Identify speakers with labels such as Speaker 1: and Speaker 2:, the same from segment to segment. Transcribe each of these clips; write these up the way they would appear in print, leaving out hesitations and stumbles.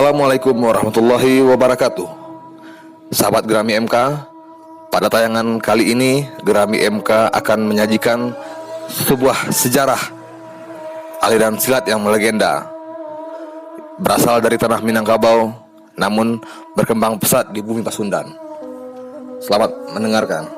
Speaker 1: Assalamualaikum warahmatullahi wabarakatuh. Sahabat Gerami MK, pada tayangan kali ini Gerami MK akan menyajikan sebuah sejarah aliran silat yang melegenda, berasal dari tanah Minangkabau namun berkembang pesat di bumi Pasundan. Selamat mendengarkan.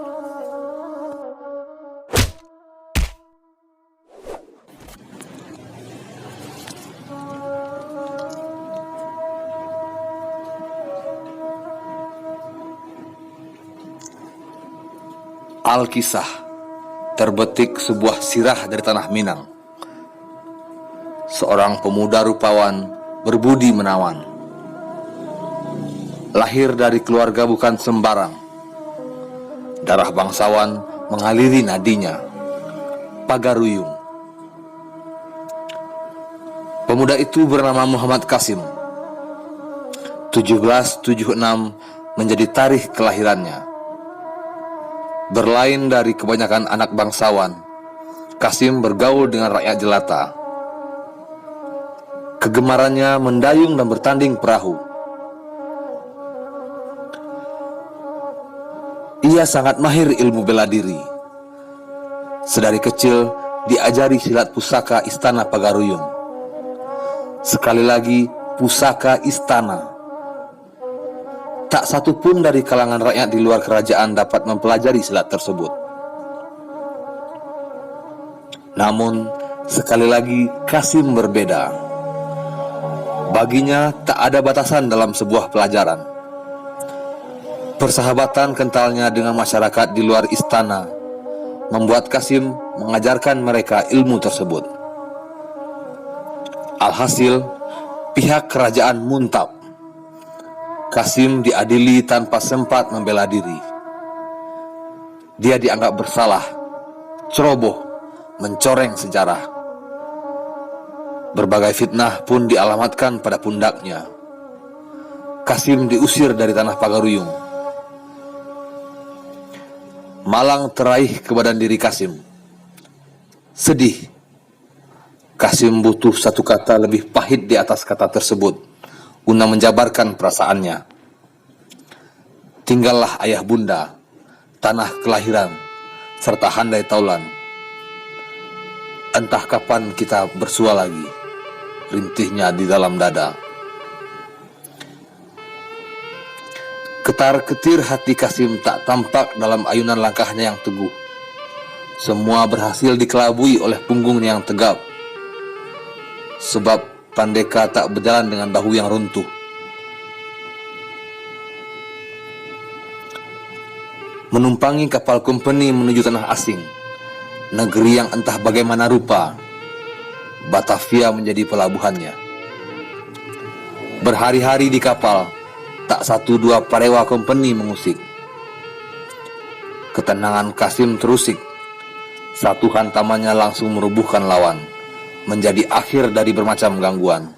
Speaker 1: Alkisah, terbetik sebuah sirah dari tanah Minang. Seorang pemuda rupawan berbudi menawan, lahir dari keluarga bukan sembarang. Darah bangsawan mengaliri nadinya, Pagaruyung. Pemuda itu bernama Muhammad Qasim. 1776 menjadi tarikh kelahirannya. Berlain dari kebanyakan anak bangsawan, Qasim bergaul dengan rakyat jelata. Kegemarannya mendayung dan bertanding perahu. Ia sangat mahir ilmu bela diri. Sedari kecil diajari silat pusaka istana Pagaruyung. Sekali lagi, pusaka istana. Tak satu pun dari kalangan rakyat di luar kerajaan dapat mempelajari silat tersebut. Namun, sekali lagi Qasim berbeda. Baginya tak ada batasan dalam sebuah pelajaran. Persahabatan kentalnya dengan masyarakat di luar istana membuat Qasim mengajarkan mereka ilmu tersebut. Alhasil, pihak kerajaan muntab. Qasim diadili tanpa sempat membela diri. Dia dianggap bersalah, ceroboh, mencoreng sejarah. Berbagai fitnah pun dialamatkan pada pundaknya. Qasim diusir dari tanah Pagaruyung. Malang teraih ke badan diri Qasim. Sedih. Qasim butuh satu kata lebih pahit di atas kata tersebut guna menjabarkan perasaannya. Tinggallah ayah bunda, tanah kelahiran, serta handai taulan. Entah kapan kita bersua lagi, rintihnya di dalam dada. Ketar-ketir hati Qasim tak tampak dalam ayunan langkahnya yang teguh. Semua berhasil dikelabui oleh punggungnya yang tegap. Sebab Pandeka tak berjalan dengan bahu yang runtuh. Menumpangi kapal company menuju tanah asing, negeri yang entah bagaimana rupa, Batavia menjadi pelabuhannya. Berhari-hari di kapal, tak satu dua parewa company mengusik. Ketenangan Qasim terusik. Satu hantamannya langsung merubuhkan lawan, menjadi akhir dari bermacam gangguan.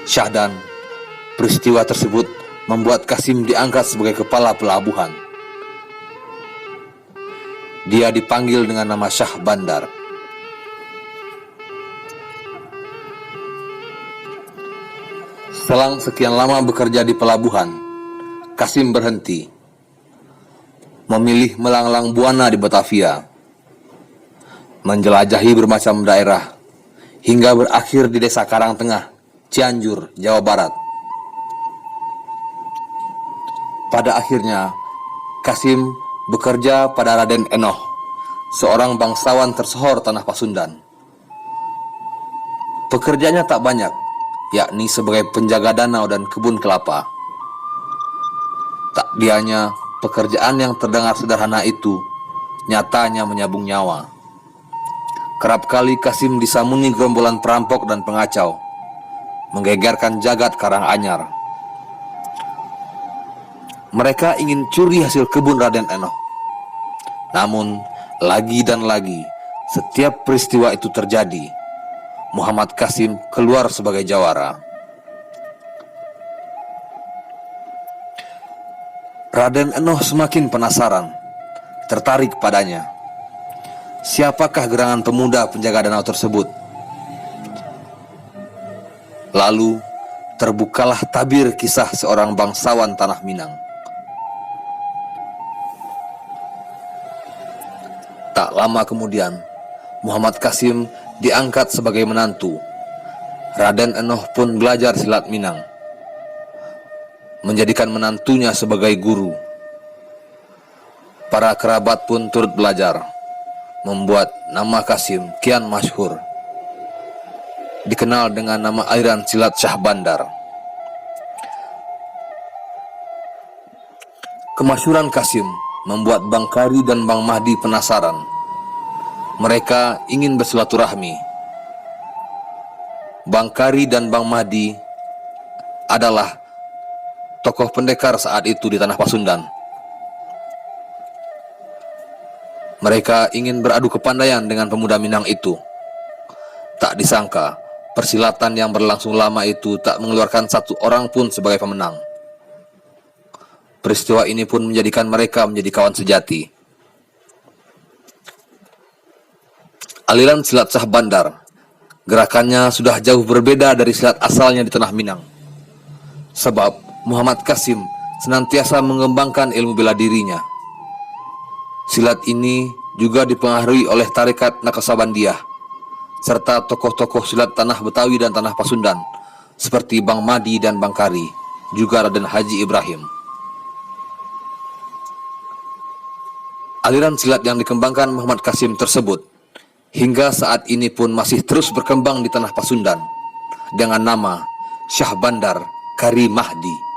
Speaker 1: Syahdan, peristiwa tersebut membuat Qasim diangkat sebagai kepala pelabuhan. Dia dipanggil dengan nama Syah Bandar. Selang sekian lama bekerja di pelabuhan, Qasim berhenti, memilih melanglang buana di Batavia, menjelajahi bermacam daerah, hingga berakhir di desa Karangtengah, Cianjur, Jawa Barat. Pada akhirnya, Qasim bekerja pada Raden Enoh, seorang bangsawan tersohor tanah Pasundan. Pekerjaannya tak banyak, yakni sebagai penjaga danau dan kebun kelapa. Tak dianya, pekerjaan yang terdengar sederhana itu nyatanya menyabung nyawa. Kerap kali Qasim disamuni gerombolan perampok dan pengacau, menggegerkan jagat Karanganyar. Mereka ingin curi hasil kebun Raden Enoh. Namun, lagi dan lagi, setiap peristiwa itu terjadi, Muhammad Qasim keluar sebagai jawara. Raden Enoh semakin penasaran, tertarik padanya. Siapakah gerangan pemuda penjaga danau tersebut? Lalu terbukalah tabir kisah seorang bangsawan tanah Minang. Tak lama kemudian, Muhammad Qasim diangkat sebagai menantu. Raden Enoh pun belajar silat Minang, menjadikan menantunya sebagai guru. Para kerabat pun turut belajar, membuat nama Qasim kian masyhur, dikenal dengan nama aliran silat Syah Bandar. Kemasyhuran Qasim membuat Bang Kari dan Bang Mahdi penasaran. Mereka ingin bersilaturahmi. Bang Kari dan Bang Mahdi adalah tokoh pendekar saat itu di tanah Pasundan. Mereka ingin beradu kepandaian dengan pemuda Minang itu. Tak disangka, persilatan yang berlangsung lama itu tak mengeluarkan satu orang pun sebagai pemenang. Peristiwa ini pun menjadikan mereka menjadi kawan sejati. Aliran silat Syah Bandar, gerakannya sudah jauh berbeda dari silat asalnya di tanah Minang. Sebab Muhammad Qasim senantiasa mengembangkan ilmu bela dirinya. Silat ini juga dipengaruhi oleh tarekat Naksabandiah, serta tokoh-tokoh silat tanah Betawi dan tanah Pasundan, seperti Bang Madi dan Bang Kari, juga Raden Haji Ibrahim. Aliran silat yang dikembangkan Muhammad Qasim tersebut, hingga saat ini pun masih terus berkembang di tanah Pasundan, dengan nama Syah Bandar Kari Mahdi.